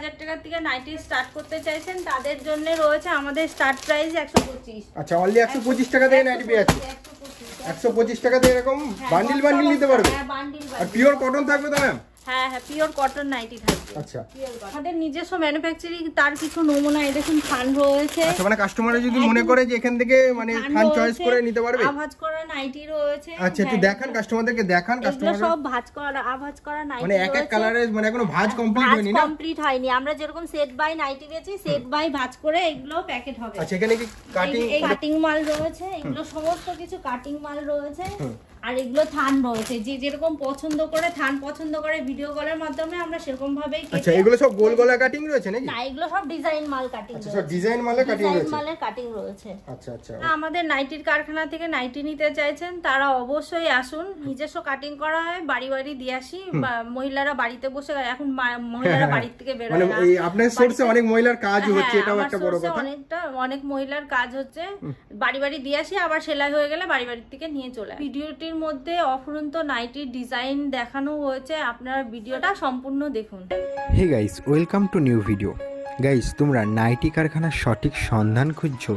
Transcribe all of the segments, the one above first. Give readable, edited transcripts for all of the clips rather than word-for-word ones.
2000 টাকা থেকে nightie start করতে চাইছেন তাদের জন্য রয়েছে আমাদের স্টার্ট প্রাইস 125। আচ্ছা, অনলি 125 টাকা দিয়ে নাইটি পেয়ে যাচ্ছে। 125 টাকা দিয়ে এরকম বান্ডিল বান্ডিল নিতে পারবে। হ্যাঁ, বান্ডিল। আর পিওর কটন থাকবে তো ম্যাম? হ্যাঁ হ্যাঁ, পিওর কটন নাইটি থাকবে। আচ্ছা, আমাদের নিজস্ব ম্যানুফ্যাকচারিং, তার কিছু নমুনা এই দেখুন থান রয়েছে। আচ্ছা, মানে কাস্টমার যদি মনে করে যে এখান থেকে মানে থান চয়েস করে নিতে পারবে। আভাজ করা নাইটি রয়েছে। আচ্ছা, একটু দেখান কাস্টমারদেরকে, দেখান কাস্টমার। সব ভাঁজ করা, আভাজ করা নাইটি মানে এক এক কালারে, মানে এখনো ভাঁজ কমপ্লিট হয়নি না? কমপ্লিট হয়নি। আমরা যেরকম সেট বাই নাইটি বেচি, সেট বাই ভাঁজ করে এগুলো প্যাকেট হবে। আচ্ছা, এখানে কি কাটিং, এই কাটিং মাল রয়েছে, এগুলো সমস্ত কিছু কাটিং মাল রয়েছে। আর এগুলো থান রয়েছে, যে যেরকম পছন্দ করে, থান পছন্দ করে ভিডিও কলের মাধ্যমে আমরা সেরকম ভাবেই কেটে। আচ্ছা, এগুলো সব গোল গলা কাটিং রয়েছে নাকি? না, এগুলো সব ডিজাইন মাল কাটিং। আচ্ছা, সব ডিজাইন মালে কাটিং রয়েছে। ডিজাইন মালের কাটিং রয়েছে। আচ্ছা আচ্ছা। আমাদের নাইটির কারখানা থেকে নাইটি নিতে চাইছেন তারা অবশ্যই আসুন। নিজস্ব কাটিং করা হয়, বাড়ি বাড়ি দিয়ে আসি। মহিলারা বাড়িতে বসে, এখন মহিলারা বাড়ির থেকে বের হয় না। মানে আপনার সোর্সে অনেক মহিলার কাজ হচ্ছে, এটাও একটা বড় কথা। অনেক মহিলার কাজ হচ্ছে, বাড়ি বাড়ি দিয়ে আসি, আবার সেলাই হয়ে গেলে বাড়ি বাড়ি থেকে নিয়ে চলে। ভিডিওটির মধ্যে অফুরন্ত নাইটির ডিজাইন দেখানো হয়েছে, আপনারা ভিডিওটা সম্পূর্ণ দেখুন। Hey guys, welcome to new video. Guys, তোমরা নাইটি কারখানার সঠিক সন্ধান খুঁজছো,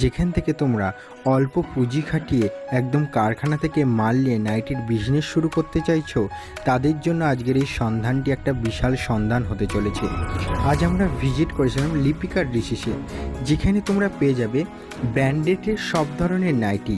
যেখান থেকে তোমরা অল্প পুঁজি খাটিয়ে একদম কারখানা থেকে মাল নিয়ে নাইটির বিজনেস শুরু করতে চাইছো, তাদের জন্য আজকের এই সন্ধানটি একটা বিশাল সন্ধান হতে চলেছে। আজ আমরা ভিজিট করেছিলাম লিপিকা ড্রেসেসে, যেখানে তোমরা পেয়ে যাবে ব্র্যান্ডেডের সব ধরনের নাইটি,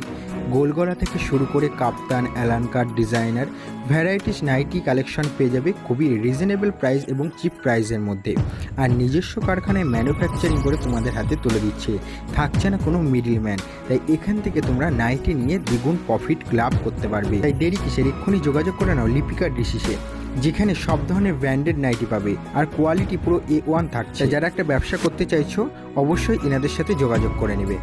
গোলগলা থেকে শুরু করে কাপ্তান, অ্যালানকার, ডিজাইনার ভ্যারাইটিস নাইটি কালেকশন পেয়ে যাবে খুবই রিজনেবল প্রাইস এবং চিপ প্রাইসের মধ্যে। আর নিজস্ব কারখানায় ম্যানুফ্যাকচারিং করে তোমাদের হাতে তুলে দিচ্ছে, থাকছে না কোনো মিডলম্যান। তাই এখান থেকে তোমরা নাইটি নিয়ে দ্বিগুণ প্রফিট লাভ করতে পারবে। তাই দেরি কিসের, এক্ষুনি যোগাযোগ করে নাও লিপিকা ড্রেসেসে, যেখানে সব ধরনের ব্র্যান্ডেড নাইটি পাবে আর কোয়ালিটি পুরো A1 থাকছে। যারা একটা ব্যবসা করতে চাইছো অবশ্যই এনাদের সাথে যোগাযোগ করে নেবে।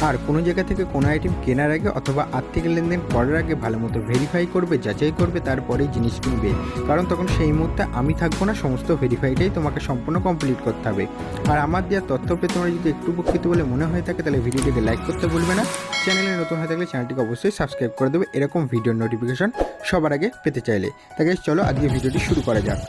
আর কোনো জায়গা থেকে কোনো আইটেম কেনার আগে অথবা আর্থিক লেনদেন করার আগে ভালো মতো ভেরিফাই করবে, যাচাই করবে, তারপরেই জিনিস কিনবে। কারণ তখন সেই মুহূর্তে আমি থাকবো না, সমস্ত ভেরিফাইটাই তোমাকে সম্পূর্ণ কমপ্লিট করতে হবে। আর আমার দেওয়া তথ্য পেয়ে তোমরা যদি একটু উপকৃত বলে মনে হয়ে থাকে তাহলে ভিডিওটিকে লাইক করতে ভুলবে না। চ্যানেলে নতুন হয়ে থাকলে চ্যানেলটিকে অবশ্যই সাবস্ক্রাইব করে দেবে এরকম ভিডিওর নোটিফিকেশন সবার আগে পেতে চাইলে। তাই গাইস, চলো আজকে ভিডিওটি শুরু করা যাক।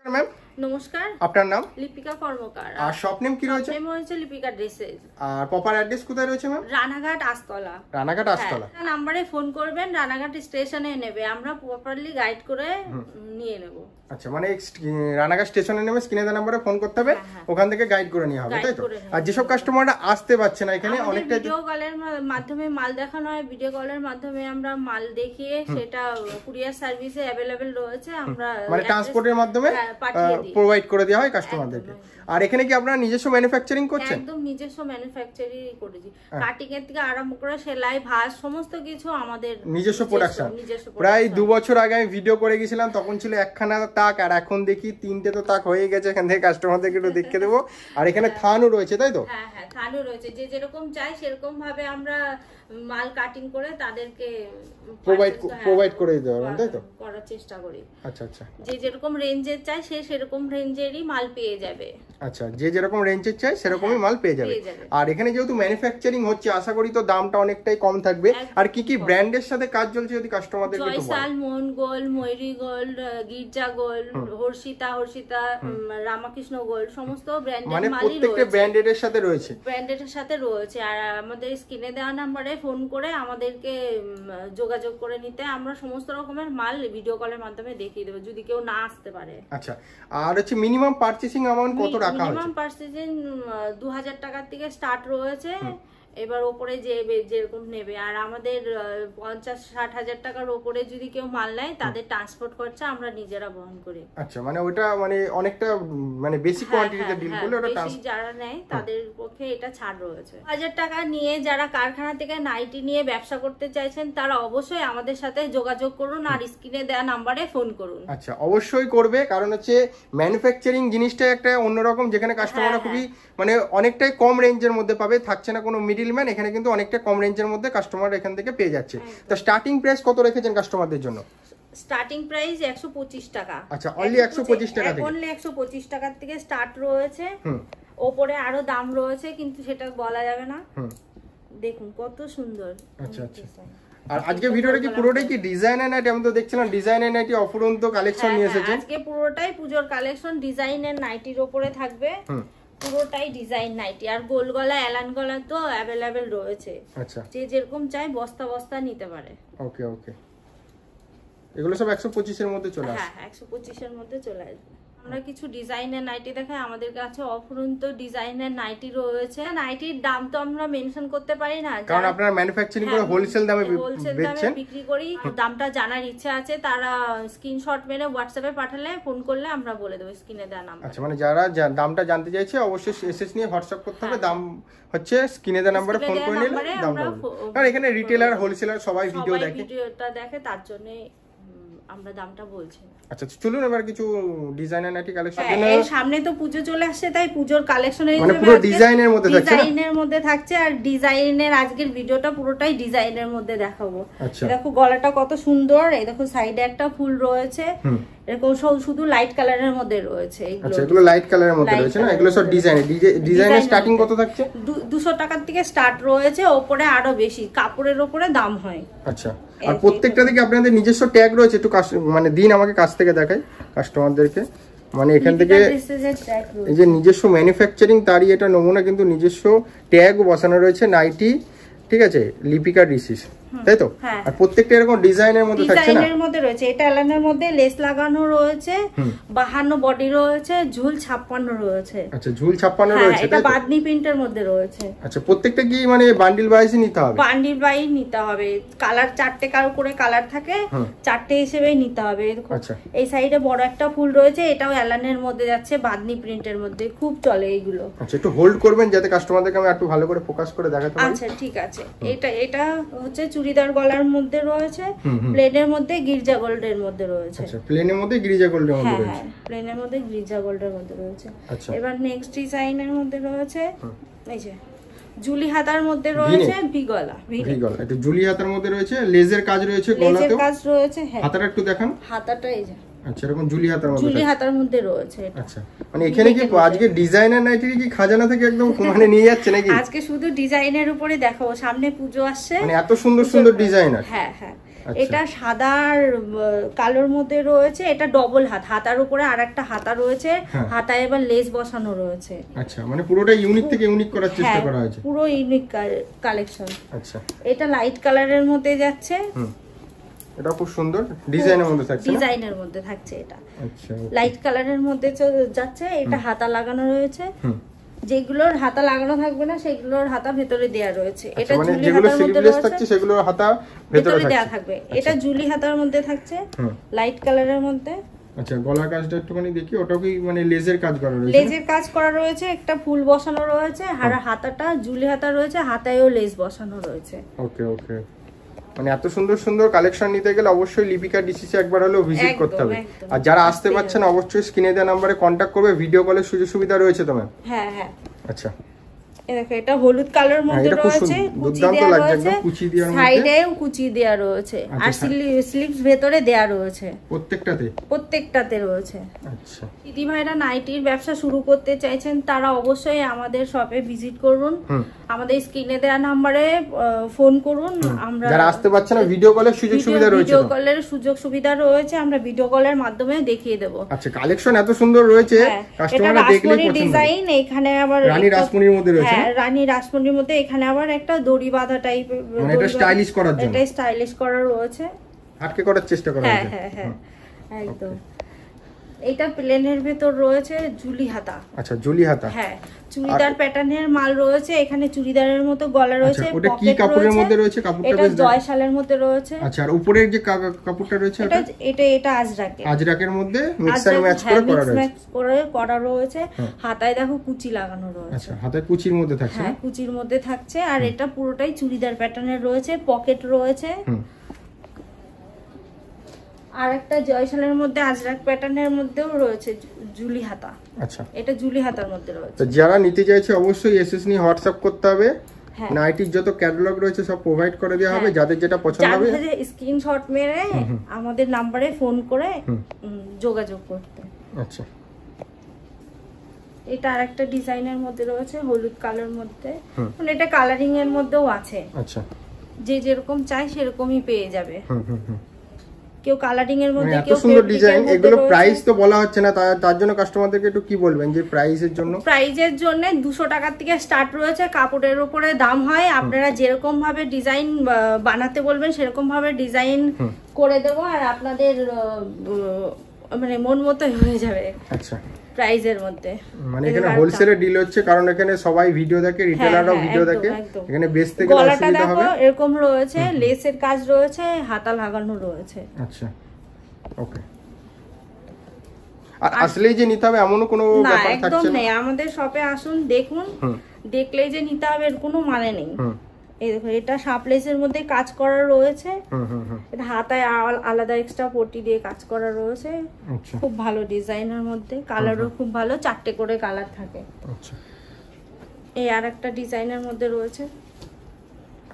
ম্যাম নমস্কার, আপনার নাম? লিপিকা কর্মকার। আর শপ নেম কি রয়েছে? নেম হচ্ছে লিপিকা ড্রেসেস। আর প্রপার অ্যাড্রেস কোথায় রয়েছে ম্যাম? রানাঘাট আস্তলা। রানাঘাট আস্তলা। হ্যাঁ, নাম্বারে ফোন করবেন, রানাঘাট স্টেশনে নেবে, আমরা প্রপারলি গাইড করে নিয়ে নেব। আচ্ছা, মানে রানাঘাট স্টেশনে নেমে স্ক্রিনে দেওয়া নম্বরে ফোন করতে হবে, ওখান থেকে গাইড করে নিয়ে হবে, তাই তো? আর যেসব কাস্টমাররা আসতে পারছে না এখানে, অনেকটা ভিডিও কলের মাধ্যমে মাল দেখানো হয়, ভিডিও কলের মাধ্যমে আমরা মাল দেখিয়ে সেটা কুরিয়ার সার্ভিসে अवेलेबल রয়েছে, আমরা মানে ট্রান্সপোর্টের মাধ্যমে প্রোভাইড করে দেওয়া হয় কাস্টমারদেরকে। আর এখানে কি আপনারা নিজস্ব ম্যানুফ্যাকচারিং করছেন? একদম নিজস্ব ম্যানুফ্যাকচারিং করেছি, কাটিং এর থেকে আরম্ভ করে সেলাই, ভাঁজ, সমস্ত কিছু আমাদের নিজস্ব প্রোডাকশন। প্রায় 2 বছর আগে আমি ভিডিও করে গেছিলাম, তখন ছিল একখানা তাক, আর এখন দেখি 3টে তো তাক হয়ে গেছে। এখান থেকে কাস্টমারদেরকে একটু দেখে দেবো। আর এখানে থানও রয়েছে, তাই তো? হ্যাঁ হ্যাঁ, থানও রয়েছে, যে যেরকম চাই সেরকম ভাবে আমরা মাল কাটিং করে তাদেরকে প্রোভাইড করে দিতে পারবেন, তাই তো? করার চেষ্টা করি। আচ্ছা আচ্ছা, যে যেরকম রেঞ্জের চাই সে সেরকম রেঞ্জেরই মাল পেয়ে যাবে। আচ্ছা, যে যেরকম রেঞ্জের চাই সেরকমই মাল পেয়ে যাবে। আর এখানে যেহেতু ম্যানুফ্যাকচারিং হচ্ছে, আশা করি তো দামটা অনেকটাই কম থাকবে। আর কি কি ব্র্যান্ডের সাথে কাজ চলছে যদি কাস্টমারদের একটু বলেন? জয়সাল, মোহন গোল্ড, ময়ূরী গোল্ড, গির্জা গোল্ড, হর্ষিতা, রামকৃষ্ণ গোল্ড, সমস্ত ব্র্যান্ডের মানে মালই প্রত্যেকটা ব্র্যান্ডের সাথে রয়েছে। ব্র্যান্ডের সাথে রয়েছে। আর আমাদের স্ক্রিনে দেওয়া নম্বরে ফোন করে আমাদেরকে যোগাযোগ করে নিতে, আমরা সমস্ত রকমের মাল ভিডিও কলের মাধ্যমে দেখিয়ে দেবো যদি কেউ না আসতে পারে। আচ্ছা, আর হচ্ছে মিনিমাম পারচেসিং অ্যামাউন্ট কত রাখা হয়েছে? মিনিমাম পারচেজিং 2000 টাকার থেকে স্টার্ট রয়েছে, এবার ওপরে যে যেরকম নেবে। আর আমাদের 50-60 হাজার টাকার ওপরে যদি কেউ মাল নেয় তাদের ট্রান্সপোর্ট খরচা আমরা নিজেরা বহন করি। আচ্ছা, মানে ওটা মানে অনেকটা মানে বেশি কোয়ান্টিটিতে ডিল করলে ওটা বেশি যারা নেয় তাদের পক্ষে এটা ছাড় রয়েছে। 1000 টাকা নিয়ে যারা কারখানা থেকে নাইটি নিয়ে ব্যবসা করতে চাইছেন তারা অবশ্যই আমাদের সাথে যোগাযোগ করুন আর স্ক্রিনে দেওয়া নাম্বারে ফোন করুন। আচ্ছা, অবশ্যই করবে, কারণ হচ্ছে ম্যানুফ্যাকচারিং জিনিসটা একটা অন্যরকম, যেখানে কাস্টমাররা খুবই মানে অনেকটাই কম রেঞ্জের মধ্যে পাবে, থাকছে না কোনো মিডলম্যান। এখানে কিন্তু অনেকটা কম রেঞ্জের মধ্যে কাস্টমার এখান থেকে পেয়ে যাচ্ছে। তো স্টার্টিং প্রাইস কত রেখেছেন কাস্টমারদের জন্য? স্টার্টিং প্রাইস 125 টাকা। আচ্ছা, অনলি 125 টাকা থেকে? অনলি 125 টাকা থেকে স্টার্ট রয়েছে। ওপরে আরো দাম রয়েছে কিন্তু সেটা বলা যাবে না। দেখুন কত সুন্দর। আচ্ছা আচ্ছা, আর আজকে ভিডিওটা কি পুরোটাই কি ডিজাইনার নাইটি? আমি তো দেখছিলাম ডিজাইনার নাইটি অফুরন্ত কালেকশন নিয়ে এসেছে। আজকে পুরোটাই পূজোর কালেকশন ডিজাইনের নাইটির উপরে থাকবে, পুরোটাই ডিজাইন নাইটি। আর গোল গলা এলান গলা তো অ্যাভেলেবেল রয়েছে। আচ্ছা, যে যেরকম চাই বস্তা বস্তা নিতে পারে। ওকে ওকে, এগুলো সব 125 এর মধ্যে চলে আসে। হ্যাঁ 125 এর মধ্যে চলে আসবে। আমরা কিছু ডিজাইনের নাইটি দেখাই, আমাদের কাছে অফুরন্ত ডিজাইনের নাইটি রয়েছে। নাইটির দাম তো আমরা মেনশন করতে পারি না, কারণ আপনারা ম্যানুফ্যাকচারিং করে হোলসেল দামে বেচছেন, বিক্রি করি। দামটা জানার ইচ্ছা আছে তারা স্ক্রিনশট মেরে হোয়াটসঅ্যাপে পাঠালে, ফোন করলে আমরা বলে দেব স্ক্রিনে দেওয়া নাম্বার। আচ্ছা, মানে যারা দামটা জানতে চাইছে অবশ্যই এসএস নিয়ে হোয়াটসঅ্যাপ করতে হবে। দাম হচ্ছে স্ক্রিনে দেওয়া নম্বরে ফোন করে নিলে দামটা বলবে। কারণ এখানে রিটেলার হোলসেলার সবাই ভিডিওটা দেখে, তার জন্য আমরা দামটা বলছি। আচ্ছা চলুন এবার কিছু ডিজাইনার নাইটি কালেকশন। এই সামনে তো পুজো চলে আসছে, তাই পুজোর কালেকশনের মানে পুরো ডিজাইনের মধ্যে থাকছে, ডিজাইনের মধ্যে থাকছে। আর ডিজাইনের আজকের ভিডিওটা পুরোটাই ডিজাইনের মধ্যে দেখাবো। দেখো গলাটা কত সুন্দর, এই দেখো সাইডে একটা ফুল রয়েছে, এরকম শুধু লাইট কালারের মধ্যে রয়েছে। আচ্ছা, এগুলো লাইট কালারের মধ্যে রয়েছে না? এগুলো সব ডিজাইনের স্টার্টিং কত থাকছে? 200 টাকার থেকে স্টার্ট রয়েছে, ওপরে আরো বেশি কাপড়ের উপরে দাম হয়। আচ্ছা, আর প্রত্যেকটা থেকে আপনাদের নিজস্ব ট্যাগ রয়েছে, একটু মানে দিন আমাকে কাছ থেকে দেখাই কাস্টমারদেরকে। মানে এখান থেকে এই যে নিজস্ব ম্যানুফ্যাকচারিং, তারই এটা নমুনা, কিন্তু নিজস্ব ট্যাগ বসানো রয়েছে নাইটি, ঠিক আছে, লিপিকা ডিসিস, তাই তো? আর প্রত্যেকটা এরকম ডিজাইনের মধ্যে থাকছে না? ডিজাইনের মধ্যে রয়েছে। এটা এলানের মধ্যে লেস লাগানো রয়েছে, 52 বডি রয়েছে, ঝুল 56 রয়েছে। আচ্ছা, ঝুল 56 রয়েছে, এটা বাদনি প্রিন্টের মধ্যে রয়েছে। আচ্ছা, প্রত্যেকটা কি মানে বান্ডিল ওয়াইজই নিতে হবে? বান্ডিল ওয়াইজ নিতে হবে। কালার 4টে করে কালার থাকে, 4টে হিসেবেই নিতে হবে। আচ্ছা, এই সাইডে বড় একটা ফুল রয়েছে, এটাও এলানের মধ্যে যাচ্ছে, বাদনি প্রিন্টের মধ্যে, খুব চলে এইগুলো। আচ্ছা, একটু হোল্ড করবেন যাতে কাস্টমারদেরকে আমি একটু ভালো করে ফোকাস করে দেখাতে পারি। আচ্ছা ঠিক আছে। এটা হচ্ছে চুড়িদার গলার মধ্যে রয়েছে, প্লেনের মধ্যে গির্জা গোল্ডের মধ্যে রয়েছে। আচ্ছা, প্লেনের মধ্যে গির্জা গোল্ডের মধ্যে রয়েছে। হ্যাঁ, প্লেনের মধ্যে গির্জা গোল্ডের মধ্যে রয়েছে। আচ্ছা, এবার নেক্সট ডিজাইনের মধ্যে রয়েছে এই যে জুলি হাতার মধ্যে রয়েছে ভি গলা। এটা জুলি হাতার মধ্যে রয়েছে, লেজের কাজ রয়েছে, লেজের কাজ রয়েছে। হ্যাঁ, হাতাটা একটু দেখান। হাতাটা এই যে। আচ্ছা, এরকম জুলি হাতার মধ্যে রয়েছে। আচ্ছা, মানে এখানে কি আজকে ডিজাইনার নাইটি কি খাজানা থেকে একদম মানে নিয়ে যাচ্ছে নাকি? আজকে শুধু ডিজাইনের উপরে দেখাবো, সামনে পুজো আসছে, মানে এত সুন্দর সুন্দর ডিজাইনার। হ্যাঁ হ্যাঁ, এটা সাদা আর কালোর মধ্যে রয়েছে। এটা ডবল হাতার উপরে আরেকটা হাতা রয়েছে, হাতায় এবার লেস বসানো রয়েছে। আচ্ছা, মানে পুরোটা ইউনিক থেকে ইউনিক করার চেষ্টা করা হয়েছে, পুরো ইউনিক কালেকশন। আচ্ছা, এটা লাইট কালারের মধ্যে যাচ্ছে, এটা খুব সুন্দর ডিজাইনের মধ্যে থাকছে, ডিজাইনের মধ্যে থাকছে। এটা আচ্ছা, লাইট কালারের মধ্যে যাচ্ছে। এটা হাতা লাগানো রয়েছে, যেগুলোর হাতা লাগানো থাকবে না সেগুলোর হাতা ভেতরে দেয়া রয়েছে। এটা জুলি হাতার মধ্যে রয়েছে, সেগুলোর হাতা ভেতরে দেয়া থাকবে। এটা জুলি হাতার মধ্যে থাকছে, লাইট কালারের মধ্যে। আচ্ছা, গলা কাজটা একটুখানি দেখি, ওটাও কি মানে লেজের কাজ করা রয়েছে? লেজের কাজ করা রয়েছে, একটা ফুল বসানো রয়েছে, আর হাতাটা জুলি হাতা রয়েছে, হাতায়ও লেস বসানো রয়েছে। ওকে ওকে, মানে এত সুন্দর সুন্দর কালেকশন নিতে গেলে অবশ্যই লিপিকা ডিসিসি একবার হলেও ভিজিট করতে হবে। আর যারা আসতে পারছেন অবশ্যই স্ক্রিনে দেওয়া নম্বরে কন্ট্যাক্ট করবে। ভিডিও কলের সুযোগ সুবিধা রয়েছে তো ম্যাম? হ্যাঁ হ্যাঁ। আচ্ছা, দেখো এটা হলুদ কালার মধ্যে রয়েছে, কুচি দেয়া রয়েছে, সাইডেও কুচি দেয়া রয়েছে, আর স্লিভস ভেতরে দেয়া রয়েছে, প্রত্যেকটাতে রয়েছে। আচ্ছা, দিদি ভাইরা নাইটির ব্যবসা শুরু করতে চাইছেন তারা অবশ্যই আমাদের শপে ভিজিট করুন, আমাদের স্ক্রিনে দেওয়া নম্বরে ফোন করুন। আমরা যারা আসতে পারছেন না ভিডিও কলের সুযোগ সুবিধা রয়েছে, ভিডিও কলের সুযোগ সুবিধা রয়েছে, আমরা ভিডিও কলের মাধ্যমে দেখিয়ে দেব। আচ্ছা, কালেকশন এত সুন্দর রয়েছে, কাস্টমাররা দেখলেই পছন্দ। ডিজাইন এখানে আবার রানী রাসমণির মধ্যে রয়েছে। হ্যাঁ, রানী রাসমণির মধ্যে এখানে আবার একটা দড়ি বাঁধা টাইপের, মানে এটা স্টাইলিশ করার জন্য, এটা স্টাইলিশ করা রয়েছে, হাটকে করার চেষ্টা করা হয়েছে। হ্যাঁ হ্যাঁ হ্যাঁ, একদম। এটা প্লেনের ভেতর রয়েছে জুলি হাতা। আচ্ছা, জুলি হাতা। হ্যাঁ, চুড়িদার প্যাটার্নের মাল রয়েছে, এখানে চুড়িদারের মতো গলা রয়েছে। ওটা কি কাপড়ের মধ্যে রয়েছে? কাপড়টা এটা জয়শালের মধ্যে রয়েছে। আচ্ছা, আর উপরের যে কাপড়টা রয়েছে এটা আজরাকের মধ্যে মিক্স এন্ড ম্যাচ করে করা রয়েছে। হাতায় দেখো কুচি লাগানো রয়েছে। আচ্ছা, হাতায় কুচির মধ্যে থাকছে। হ্যাঁ, কুচির মধ্যে থাকছে। আর এটা পুরোটাই চুড়িদার প্যাটার্নের রয়েছে, পকেট রয়েছে। আর একটা জয়শালের মধ্যে আজরাক প্যাটার্নের মধ্যেও রয়েছে জুলি হাতা। আচ্ছা, এটা জুলি হাতার মধ্যে রয়েছে। তো যারা নিতে চাইছে অবশ্যই এসএস নিয়ে হোয়াটসঅ্যাপ করতে হবে। নাইটির যত ক্যাটালগ রয়েছে সব প্রোভাইড করে দেওয়া হবে, যাদের যেটা পছন্দ হবে স্ক্রিনশট মেরে আমাদের নম্বরে ফোন করে যোগাযোগ করতে। আচ্ছা, এটা আরেকটা ডিজাইনের মধ্যে রয়েছে, হলুদ কালার মধ্যে, মানে এটা কালারিং এর মধ্যেও আছে। আচ্ছা, যে যেরকম চায় সেরকমই পেয়ে যাবে। হুম হুম হুম। কেউ কালারিং এর মধ্যে, এত কেউ সুন্দর fabric ডিজাইন। এর মধ্যে এগুলো রয়েছে। প্রাইস তো বলা হচ্ছে না, তার জন্য কাস্টমারদেরকে একটু কি বলবেন যে প্রাইসের জন্য? প্রাইজের জন্য 200 টাকার থেকে স্টার্ট রয়েছে, কাপড়ের উপরে দাম হয়। আপনারা যেরকম ভাবে ডিজাইন বানাতে বলবেন সেরকম ভাবে ডিজাইন করে দেবো, আর আপনাদের মানে মন মতো হয়ে যাবে। আচ্ছা, প্রাইজের মধ্যে মানে এখানে হোলসেলে ডিল হচ্ছে, কারণ এখানে সবাই ভিডিও দেখে, রিটেলাররাও ভিডিও দেখে, এখানে বেচতে গেলে গলাটা অসুবিধা দেখো হবে। এরকম রয়েছে, লেসের কাজ রয়েছে, হাতা লাগানো রয়েছে। আচ্ছা, ওকে। আর আসলেই যে নিতে হবে এমনও কোনো না, ব্যাপার একদম থাকছে না? নেই। আমাদের শপে আসুন, দেখুন, দেখলেই যে নিতে হবে এর কোনো মানে নেই। এই দেখো, এটা শাপলেসের মধ্যে কাজ করা রয়েছে। এটা হাতায় আলাদা এক্সট্রা পট্টি দিয়ে কাজ করা রয়েছে। আচ্ছা, খুব ভালো ডিজাইনের মধ্যে, কালারও খুব ভালো, 4টে করে কালার থাকে। আচ্ছা। এই আরেকটা ডিজাইনের মধ্যে রয়েছে,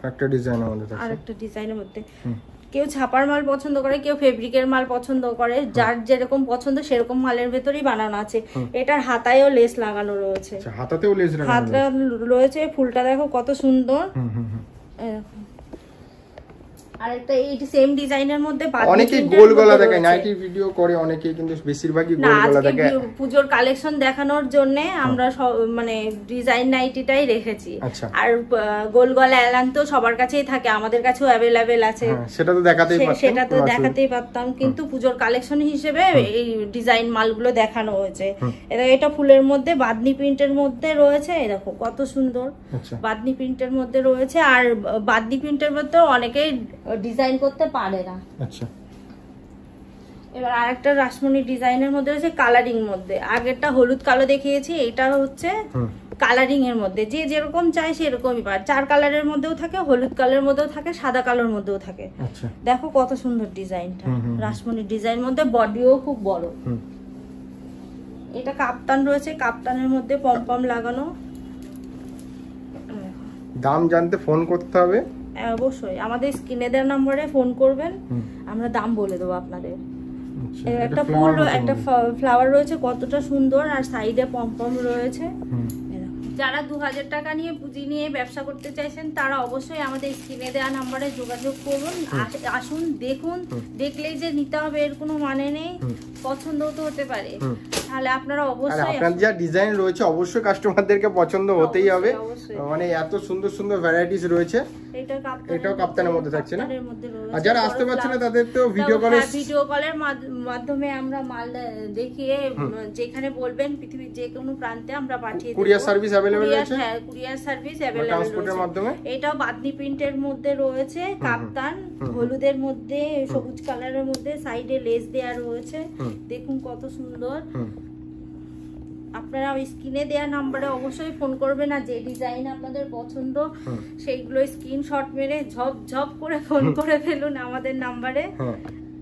একটা ডিজাইনের মধ্যে থাকছে। আরেকটা ডিজাইনের মধ্যে। কেউ ছাপার মাল পছন্দ করে, কেউ ফেব্রিকের মাল পছন্দ করে, যার যেরকম পছন্দ সেরকম মালের ভেতরেই বানানো আছে। এটার হাতায়ও লেস লাগানো রয়েছে। আচ্ছা, হাতাতেও লেস লাগানো হাতটা রয়েছে, ফুলটা দেখো কত সুন্দর। এরকম। আরেকটা এই সেম ডিজাইনের মধ্যে অনেকেই গোল গলা দেখায়, নাইটি ভিডিও করে অনেকেই, কিন্তু বেশিরভাগই গোল গলা দেখায়। পুজোর কালেকশন দেখানোর জন্য আমরা মানে ডিজাইন নাইটিটাই রেখেছি। আর গোল গলা এলান তো সবার কাছেই থাকে, আমাদের কাছেও অ্যাভেলেবেল আছে, সেটা তো দেখাতেই পারতাম, সেটা তো দেখাতেই পারতাম, কিন্তু পুজোর কালেকশন হিসেবে এই ডিজাইন মালগুলো দেখানো হয়েছে। এটা ফুলের মধ্যে বাদনি প্রিন্টের মধ্যে রয়েছে, এই দেখো কত সুন্দর বাদনি প্রিন্টের মধ্যে রয়েছে। আর বাদনি প্রিন্টের মধ্যে অনেকেই ডিজাইন করতে পারে না। আচ্ছা, এবার আরেকটা রাসমণি ডিজাইনের মধ্যে রয়েছে কালারিং মধ্যে। আগেরটা হলুদ কালো দেখিয়েছি, এটা হচ্ছে কালারিং এর মধ্যে। যে যেরকম চায় সেরকমই পায়। 4 কালারের মধ্যেও থাকে, হলুদ কালারের মধ্যেও থাকে, সাদা কালোর মধ্যেও থাকে। দেখো কত সুন্দর ডিজাইনটা, রাসমণি ডিজাইন মধ্যে, বডিও খুব বড়। এটা কাপ্তান রয়েছে, কাপ্তানের মধ্যে পম লাগানো। দাম জানতে ফোন করতে হবে অবশ্যই, আমাদের স্ক্রিনে দেওয়া নম্বরে ফোন করবেন, আমরা দাম বলে দেবো আপনাদের। একটা ফুল, একটা ফ্লাওয়ার রয়েছে, কতটা সুন্দর, আর সাইডে পম রয়েছে। যারা 2000 টাকা নিয়ে পুঁজি নিয়ে ব্যবসা করতে চাইছেন তারা অবশ্যই আমাদের স্ক্রিনে দেওয়া নম্বরে যোগাযোগ করুন। আসুন, দেখুন, দেখলেই যে নিতে হবে এর কোনো মানে নেই, পছন্দ তো হতে পারে। তাহলে আপনারা অবশ্যই, আপনার যা ডিজাইন রয়েছে অবশ্যই কাস্টমারদেরকে পছন্দ হতেই হবে। মানে এত সুন্দর সুন্দর ভ্যারাইটিস রয়েছে। এটাও কাপ্তানের মধ্যে থাকছে না? আর যারা আসতে পারছে না তাদের তো ভিডিও কলের মাধ্যমে আমরা মাল দেখিয়ে, যেখানে বলবেন পৃথিবীর যে কোনো প্রান্তে আমরা পাঠিয়ে দেব। কুরিয়ার সার্ভিস अवेलेबल আছে? হ্যাঁ, কুরিয়ার সার্ভিস अवेलेबल ট্রান্সপোর্টের মাধ্যমে। এটাও বাদনি প্রিন্টের মধ্যে রয়েছে, কাপ্তান হলুদের মধ্যে, সবুজ কালারের মধ্যে, সাইডে লেস দেয়া রয়েছে। দেখুন কত সুন্দর। আপনারা স্ক্রিনে দেওয়া নাম্বারে অবশ্যই ফোন করবেন, আর যে ডিজাইন আপনাদের পছন্দ সেইগুলো স্ক্রিনশট মেরে ঝপ ঝপ করে ফোন করে ফেলুন আমাদের নাম্বারে।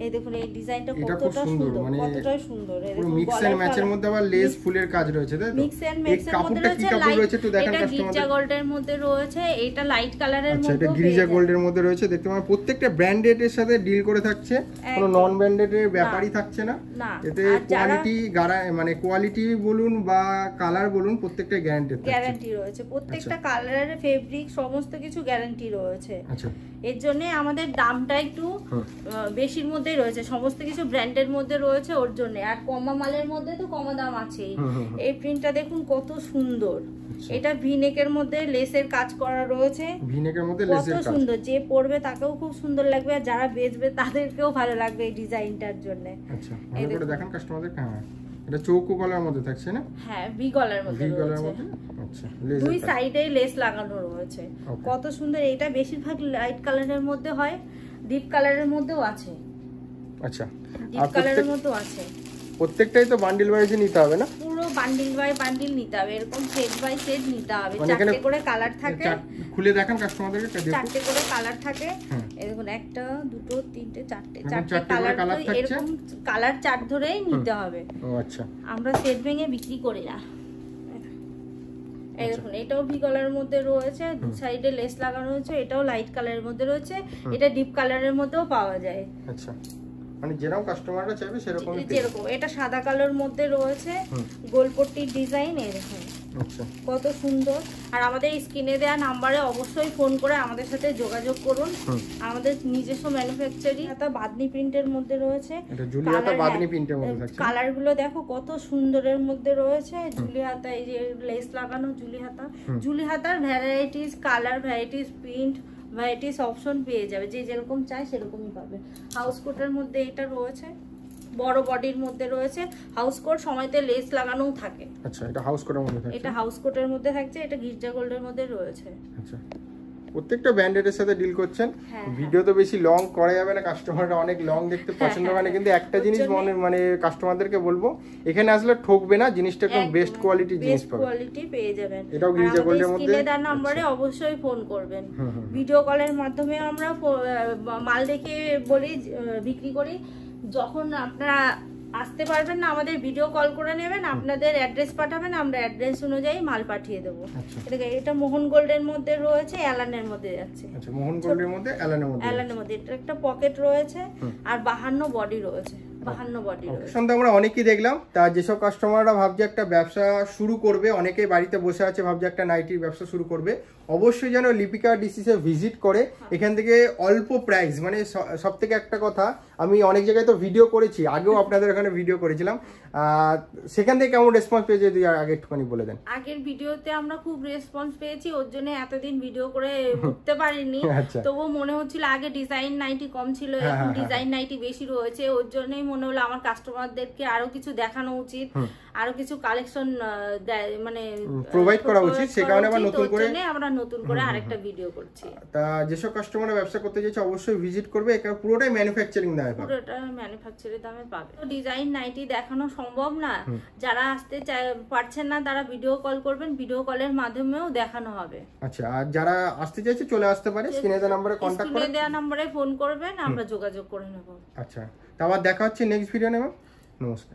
এই দেখুন এই ডিজাইনটা কতটা সুন্দর, কতটা সুন্দর। পুরো মিক্স এন্ড ম্যাচের মধ্যে আবার লেস ফুলের কাজ রয়েছে, তাই তো? মিক্স এন্ড ম্যাচের মধ্যে রয়েছে, একটু দেখেন কাস্টমার। এটা গিরিজা গোল্ডের মধ্যে রয়েছে, এটা লাইট কালারের মধ্যে। আচ্ছা, এটা গিরিজা গোল্ডের মধ্যে রয়েছে। দেখতে পাবেন প্রত্যেকটা ব্র্যান্ডেড এর সাথে ডিল করে থাকছে, কোনো নন ব্র্যান্ডেড এর ব্যাপারই থাকছে না। এতে কোয়ালিটি, মানে কোয়ালিটি বলুন বা কালার বলুন, প্রত্যেকটা গ্যারান্টি রয়েছে। প্রত্যেকটা কালারের, ফেব্রিক, সমস্ত কিছু গ্যারান্টি রয়েছে। আচ্ছা, এর জন্য আমাদের দামটা একটু বেশির মধ্যেই রয়েছে, সমস্ত কিছু ব্র্যান্ডের মধ্যে রয়েছে ওর জন্য। আর কমা মালের মধ্যে তো কমা দাম আছেই। এই প্রিন্টটা দেখুন কত সুন্দর। এটা ভিনেকের মধ্যে লেসের কাজ করা রয়েছে, ভিনেকের মধ্যে লেসের কাজ, কত সুন্দর। যে পরবে তাকেও খুব সুন্দর লাগবে, আর যারা বেচবে তাদেরকেও ভালো লাগবে এই ডিজাইনটার জন্য। আচ্ছা, ভালো করে দেখেন কাস্টমারদের। হ্যাঁ, এটা চৌকো গলার মধ্যে থাকছে না? হ্যাঁ, ভি গলার মধ্যে রয়েছে। আচ্ছা, দুই সাইডেই লেস লাগানো রয়েছে, কত সুন্দর। এটা বেশিরভাগ লাইট কালারের মধ্যে হয়, ডিপ কালারের মধ্যেও আছে। আচ্ছা, ডিপ কালারের মধ্যেও আছে। প্রত্যেকটাই তো বান্ডিল ওয়াইজে নিতে হবে না? পুরো বান্ডিল বাই বান্ডিল নিতে হবে, এরকম সেট বাই সেট নিতে হবে। 4টে করে কালার থাকে, খুলে দেখেন কাস্টমারদেরকে। 4টে করে কালার থাকে। এই দেখুন, 1 2 3 4টে কালার, এরকম কালার চার্ট ধরেই নিতে হবে। ও আচ্ছা, আমরা সেট ভেঙে বিক্রি করি না। এই দেখুন, এটাও ভি কালারের মধ্যে রয়েছে, দু সাইডে লেস লাগানো রয়েছে। এটাও লাইট কালারের মধ্যে রয়েছে, এটা ডিপ কালারের মধ্যেও পাওয়া যায়। আচ্ছা, মানে যেরকম কাস্টমাররা চাইবে সেরকমই। যেরকম এটা সাদা কালার মধ্যে রয়েছে, গোলপট্টির ডিজাইন। এই দেখুন আচ্ছা কত সুন্দর। আর আমাদের স্ক্রিনে দেওয়া নাম্বারে অবশ্যই ফোন করে আমাদের সাথে যোগাযোগ করুন। আমাদের নিজস্ব ম্যানুফ্যাকচারিং হাতা বাদনি প্রিন্টের মধ্যে রয়েছে। এটা জুলি হাতা বাদনি প্রিন্টের মধ্যে থাকছে। কালার গুলো দেখো কত সুন্দরের মধ্যে রয়েছে। জুলি হাতা, এই যে লেস লাগানো জুলি হাতা, জুলি হাতার varieties colour, varieties print, varieties option পেয়ে যাবে। যে যেরকম চাই সেরকমই পাবে। হাউস কোটের মধ্যে এটা রয়েছে, বড় বডির মধ্যে রয়েছে। হাউস কোট সময়তে লেস লাগানো থাকে। আচ্ছা এটা হাউস কোটের মধ্যে থাকছে। এটা হাউস কোটের মধ্যে থাকছে। এটা গির্জা গোল্ডের মধ্যে রয়েছে। আচ্ছা প্রত্যেকটা ব্র্যান্ডের সাথে ডিল করছেন। হ্যাঁ, ভিডিও তো বেশি লং করা যাবে না, কাস্টমাররা অনেক লং দেখতে পছন্দ করে না, কিন্তু একটা জিনিস মানে কাস্টমারদেরকে বলবো এখানে আসলে ঠকবে না, জিনিসটা একদম বেস্ট কোয়ালিটি জিনিস পাবে, কোয়ালিটি পেয়ে যাবেন। এটাও গির্জা গোল্ডের মধ্যে। স্ক্রিনে দেওয়া নম্বরে অবশ্যই ফোন করবেন। ভিডিও কলের মাধ্যমে আমরা মাল দেখে বলি, বিক্রি করি। যখন আপনারা আসতে পারবেন না, আমাদের ভিডিও কল করে নেবেন, আপনাদের অ্যাড্রেস পাঠাবেন, আমরা অ্যাড্রেস অনুযায়ী মাল পাঠিয়ে দেবো। এটা মোহন গোল্ডের মধ্যে রয়েছে, অ্যালানের মধ্যে যাচ্ছে। আচ্ছা মোহন গোল্ডের মধ্যে, অ্যালানের মধ্যে। এটা একটা পকেট রয়েছে আর 52 বডি রয়েছে। 52 বডি রয়েছে। সন্ধ্যা আমরা অনেকেই দেখলাম। তা যেসব কাস্টমাররা ভাবছে একটা ব্যবসা শুরু করবে, অনেকেই বাড়িতে বসে আছে ভাবছে একটা নাইটির ব্যবসা শুরু করবে, অবশ্যই যেন লিপিকা ডিসিসে ভিজিট করে। এখান থেকে অল্প প্রাইস, মানে সব থেকে একটা কথা, আমি অনেক জায়গায় তো ভিডিও করেছি, আগেও আপনাদের ওখানে ভিডিও করেছিলাম, সেখান থেকে কেমন রেসপন্স পেয়েছে যদি আগে একটুখানি বলে দেন। আগের ভিডিওতে আমরা খুব রেসপন্স পেয়েছি, ওর জন্য এতদিন ভিডিও করে উঠতে পারিনি। তবুও মনে হচ্ছিল আগে ডিজাইন নাইটি কম ছিল, এখন ডিজাইন নাইটি বেশি রয়েছে। ওর জন্যই মনে হলো আমার কাস্টমারদেরকে আরো কিছু দেখানো উচিত, আরো কিছু কালেকশন মানে প্রোভাইড করা উচিত। সে কারণে আবার আমরা নতুন করে আরেকটা ভিডিও করছি। তা যেসব কাস্টমাররা ব্যবসা করতে চাইছে অবশ্যই ভিজিট করবে, এখানে পুরোটাই ম্যানুফ্যাকচারিং দামে পাবে। পুরোটা ম্যানুফ্যাকচারিং দামে পাবে। তো ডিজাইন নাইটি দেখানো সম্ভব না, যারা আসতে পারছেন না তারা ভিডিও কল করবেন, ভিডিও কলের মাধ্যমেও দেখানো হবে। আচ্ছা আর যারা আসতে চাইছে চলে আসতে পারে, স্ক্রিনে দেওয়া নম্বরে কন্টাক্ট করে, স্ক্রিনে দেওয়া নম্বরে ফোন করবেন, আমরা যোগাযোগ করে নেব। আচ্ছা তা আবার দেখা হচ্ছে নেক্সট ভিডিও নেব। নমস্কার।